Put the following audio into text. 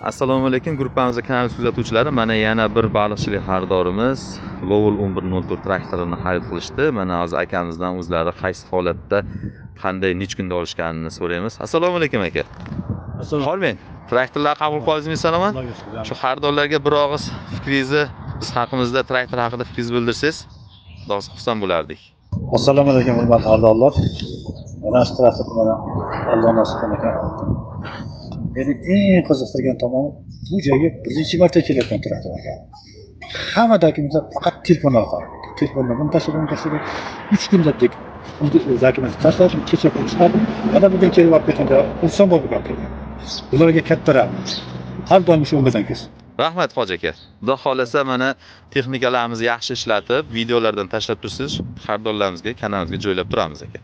Assalomu alaykum gruppamizning kanal kuzatuvchilari. Mana yana bir baliqchilik xaridorimiz Lowell 1104 traktorini xarid qilishdi. Mana hozir akamizdan o'zlari qaysi holatda, qanday nech kunda olishganini so'raymiz. Assalomu alaykum aka. Assalomu Hormang. Traktorlar qabul qilingizmi salaman? Shu xaridorlarga bir og'iz fikringizni biz haqimizda, traktor haqida fikringizni bildirsangiz, xursand bo'lardik. Assalomu alaykum hurmatli xaridorlar. Mana shu traktorni mana Alloh nasib qilgan. Meni eng qiziqtirgan tomoni bu joyga birinchi marta kelayotgan traktor ekan. Hamma dokumentlar faqat telefon orqali. Telefondan buni tashladim. 3 kunda dek. Dokument tashladim, kecha chiqardim. Mana bugun kelib olib ketganda xursand bo'lib qoldim. Ularga katta rahmat. Har doim shu umiddan kelsin. Rahmat Hoji aka. Xudo xolasa mana texnikalarimizni yaxshi ishlatib, videolardan tashlab tursiz, xaridorlarimizga, kanalimizga joylab turamiz aka.